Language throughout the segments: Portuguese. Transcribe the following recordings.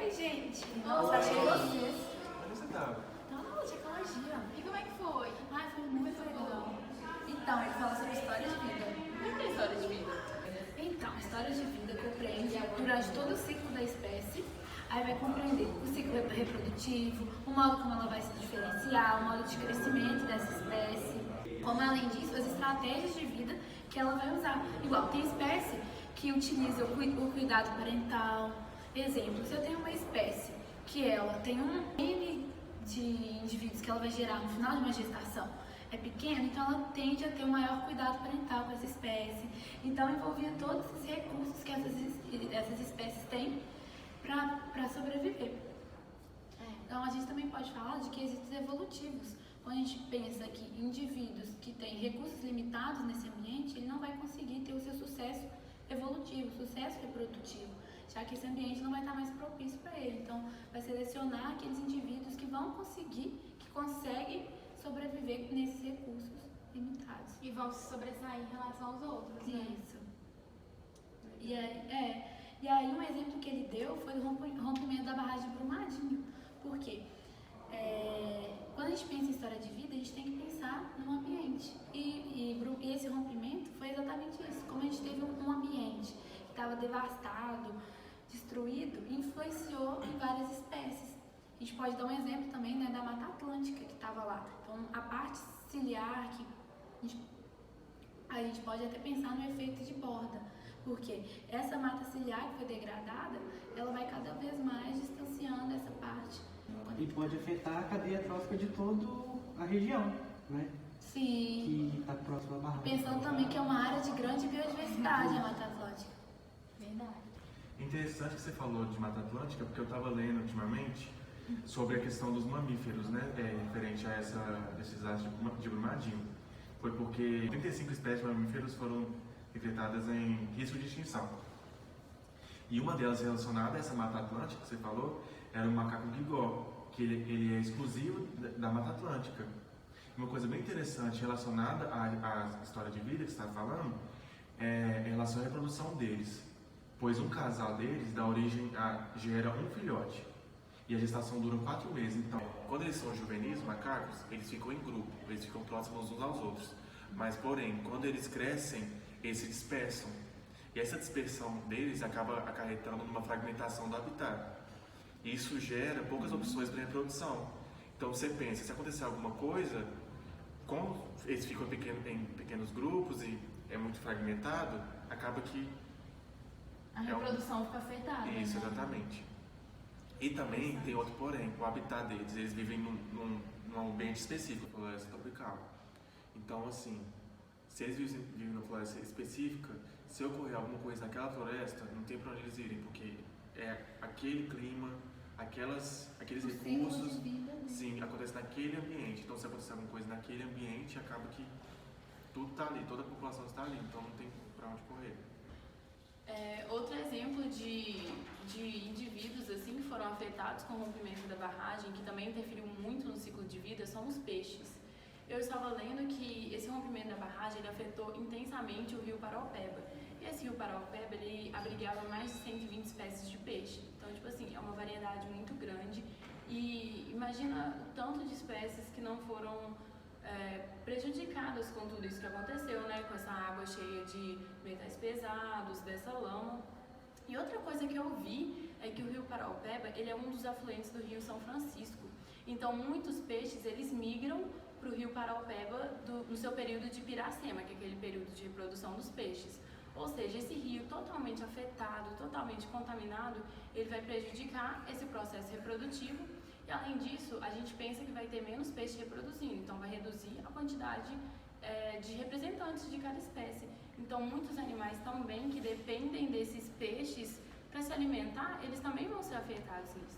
Oi, gente. Nossa, achei vocês. Onde você tava? Então, na aula de ecologia. E como é que foi? Ai, foi muito legal. Então, ele fala sobre história de vida. O que é história de vida? Então, história de vida compreende durante todo o ciclo da espécie. Aí vai compreender o ciclo reprodutivo, o modo como ela vai se diferenciar, o modo de crescimento dessa espécie. Como, além disso, as estratégias de vida que ela vai usar. Igual, tem espécie que utiliza o cuidado parental. Exemplo, se eu tenho uma espécie que ela tem um N de indivíduos que ela vai gerar no final de uma gestação é pequeno, então ela tende a ter um maior cuidado parental com essa espécie. Então, envolvia todos esses recursos que essas espécies têm para sobreviver. Então, a gente também pode falar de quesitos evolutivos. Quando a gente pensa que indivíduos que têm recursos limitados nesse ambiente, ele não vai conseguir ter o seu sucesso evolutivo, sucesso reprodutivo, já que esse ambiente não vai estar mais propício para ele. Então, vai selecionar aqueles indivíduos que vão conseguir, que conseguem sobreviver nesses recursos limitados. E vão se sobressair em relação aos outros, né? Isso. E aí um exemplo que ele deu foi do rompimento da barragem de Brumadinho. Por quê? Quando a gente pensa em história de vida, a gente tem que pensar no ambiente. E esse rompimento foi exatamente isso. Como a gente teve um ambiente que estava devastado, destruído, influenciou em várias espécies. A gente pode dar um exemplo também, né, da Mata Atlântica que estava lá. Então, a parte ciliar, a gente pode até pensar no efeito de borda, porque essa mata ciliar que foi degradada, ela vai cada vez mais distanciando essa parte. E pode afetar a cadeia trófica de toda a região, né? Sim. Que está próxima à barragem. Pensando também que é uma área de grande biodiversidade a Mata Atlântica. Verdade. Interessante que você falou de Mata Atlântica, porque eu estava lendo ultimamente sobre a questão dos mamíferos, né? Referente a esses atos de Brumadinho. Foi porque 35 espécies de mamíferos foram decretadas em risco de extinção. E uma delas relacionada a essa Mata Atlântica que você falou era o macaco guigó, que ele é exclusivo da Mata Atlântica. Uma coisa bem interessante relacionada à história de vida que você está falando é em relação à reprodução deles, pois um casal deles dá origem gera um filhote e a gestação dura 4 meses. Então, quando eles são juvenis, os macacos, eles ficam em grupo, eles ficam próximos uns aos outros. Mas, porém, quando eles crescem, eles se dispersam. E essa dispersão deles acaba acarretando numa fragmentação do habitat. E isso gera poucas opções para reprodução. Então, você pensa, se acontecer alguma coisa, como eles ficam em pequenos grupos e é muito fragmentado, acaba que A reprodução fica afetada. Isso, né? exatamente. E também tem outro porém, o habitat deles, eles vivem num ambiente específico, floresta tropical. Então, assim, se eles vivem numa floresta específica, se ocorrer alguma coisa naquela floresta, não tem para onde eles irem, porque é aquele clima, aqueles recursos, sim, acontece naquele ambiente. Então, se acontecer alguma coisa naquele ambiente, acaba que tudo está ali, toda a população está ali, então não tem para onde correr. Outro exemplo de indivíduos assim, que foram afetados com o rompimento da barragem, que também interferiu muito no ciclo de vida, são os peixes. Eu estava lendo que esse rompimento da barragem ele afetou intensamente o rio Paraopeba. E esse rio Paraopeba ele abrigava mais de 120 espécies de peixe. Então, tipo assim, é uma variedade muito grande. E imagina o tanto de espécies que não foram prejudicadas com tudo isso que aconteceu, né? Com essa água cheia de metais pesados, dessa lama. E outra coisa que eu vi é que o rio Paraopeba ele é um dos afluentes do rio São Francisco. Então, muitos peixes eles migram para o rio Paraopeba no seu período de piracema, que é aquele período de reprodução dos peixes. Ou seja, esse rio totalmente afetado, totalmente contaminado, ele vai prejudicar esse processo reprodutivo. E além disso, a gente pensa que vai ter menos peixe reproduzindo, então vai reduzir a quantidade de representantes de cada espécie. Então, muitos animais também que dependem desses peixes para se alimentar, eles também vão ser afetados nisso.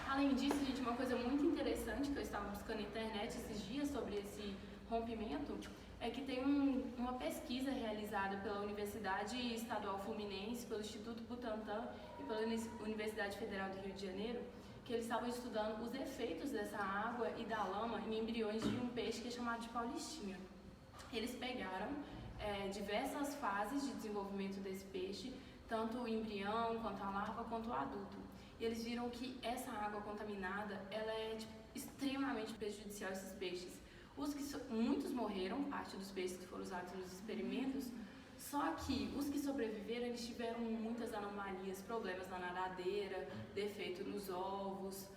Além disso, gente, uma coisa muito interessante que eu estava buscando na internet esses dias sobre esse rompimento é que tem uma pesquisa realizada pela Universidade Estadual Fluminense, pelo Instituto Butantan e pela Universidade Federal do Rio de Janeiro, que eles estavam estudando os efeitos dessa água e da lama em embriões de um peixe que é chamado de paulistinha. Eles pegaram diversas fases de desenvolvimento desse peixe, tanto o embrião, quanto a larva, quanto o adulto. e eles viram que essa água contaminada, ela é extremamente prejudicial a esses peixes. Muitos morreram, parte dos peixes que foram usados nos experimentos, só que os que sobreviveram, eles tiveram muitas anomalias, problemas na nadadeira, defeito nos ovos.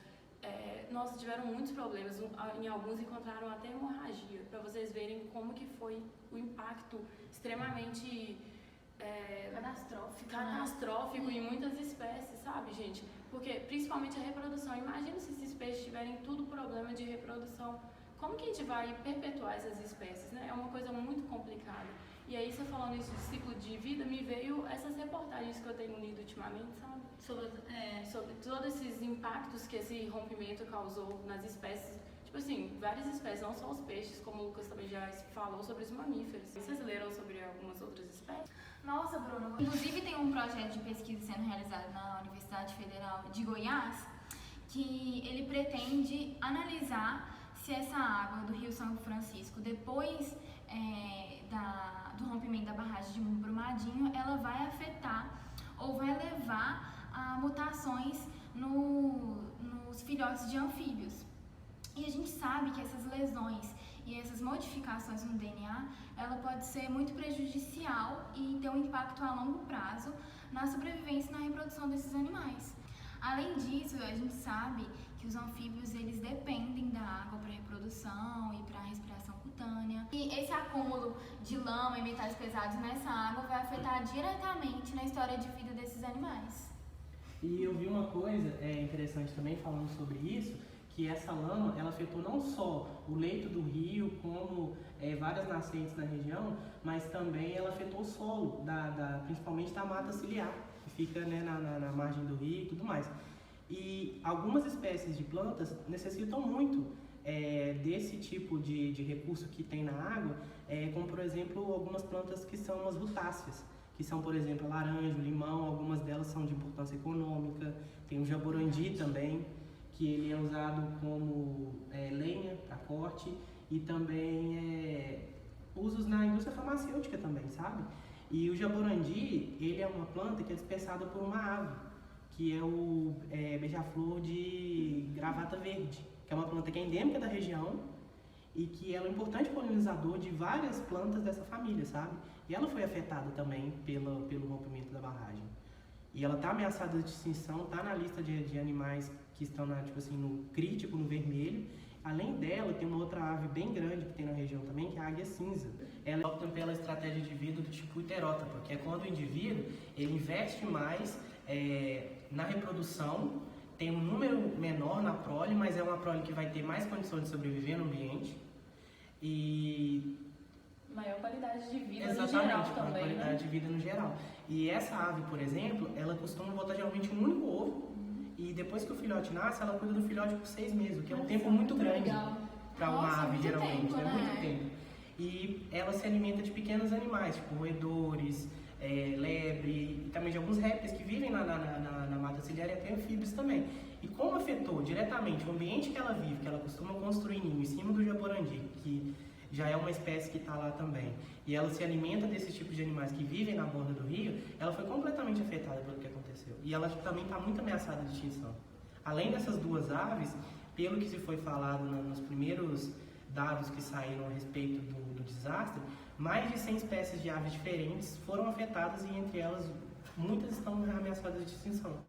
Nossa, tiveram muitos problemas, em alguns encontraram até hemorragia, para vocês verem como que foi o impacto extremamente catastrófico em muitas espécies, sabe, gente? Porque, principalmente a reprodução, imagina se esses peixes tiverem tudo problema de reprodução, como que a gente vai perpetuar essas espécies, né? É uma coisa muito complicada. E aí, você falando isso de ciclo de vida, me veio essas reportagens que eu tenho lido ultimamente, sabe? Sobre todos esses impactos que esse rompimento causou nas espécies. Tipo assim, várias espécies, não só os peixes, como o Lucas também já falou sobre os mamíferos. Vocês leram sobre algumas outras espécies? Nossa, Bruno. Inclusive tem um projeto de pesquisa sendo realizado na Universidade Federal de Goiás, que ele pretende analisar se essa água do Rio São Francisco, depois do rompimento da barragem de Brumadinho, ela vai afetar ou vai levar a mutações nos filhotes de anfíbios. E a gente sabe que essas lesões e essas modificações no DNA, ela pode ser muito prejudicial e ter um impacto a longo prazo na sobrevivência e na reprodução desses animais. Além disso, a gente sabe que os anfíbios, eles dependem da água para reprodução e para respiração cutânea. E esse acúmulo de lama e metais pesados nessa água vai afetar diretamente na história de vida desses animais. E eu vi uma coisa interessante também falando sobre isso, que essa lama, ela afetou não só o leito do rio, como várias nascentes na região, mas também ela afetou o solo, principalmente da mata ciliar, que fica, né, na margem do rio e tudo mais. E algumas espécies de plantas necessitam muito desse tipo de recurso que tem na água, como por exemplo algumas plantas que são as rutáceas, que são, por exemplo, a laranja, o limão, algumas delas são de importância econômica, tem o jaborandi também, que ele é usado como lenha para corte e também usos na indústria farmacêutica também, sabe? E o jaborandi, ele é uma planta que é dispersada por uma ave, que é o beija-flor de gravata verde, que é uma planta que é endêmica da região e que ela é um importante polinizador de várias plantas dessa família, sabe? E ela foi afetada também pelo rompimento da barragem. E ela está ameaçada de extinção, está na lista de animais que estão no crítico, no vermelho. Além dela, tem uma outra ave bem grande que tem na região também, que é a águia cinza. Ela opta pela estratégia de vida do tipo heterótropa, que é quando o indivíduo ele investe mais na reprodução, tem um número menor na prole, mas é uma prole que vai ter mais condições de sobreviver no ambiente. E maior qualidade de vida exatamente, no geral maior também, qualidade né? de vida no geral. E essa ave, por exemplo, ela costuma botar geralmente um único ovo, e depois que o filhote nasce, ela cuida do filhote por 6 meses, o que é um tempo muito grande para uma ave, geralmente, é muito tempo. E ela se alimenta de pequenos animais, tipo roedores, lebre, e também de alguns répteis que vivem na mata ciliar e até anfíbios também. E como afetou diretamente o ambiente que ela vive, que ela costuma construir ninho em cima do jaborandi, que já é uma espécie que está lá também, e ela se alimenta desses tipos de animais que vivem na borda do rio, ela foi completamente afetada pelo que aconteceu. E ela também está muito ameaçada de extinção. Além dessas duas aves, pelo que se foi falado nos primeiros dados que saíram a respeito do desastre, mais de 100 espécies de aves diferentes foram afetadas e entre elas muitas estão ameaçadas de extinção.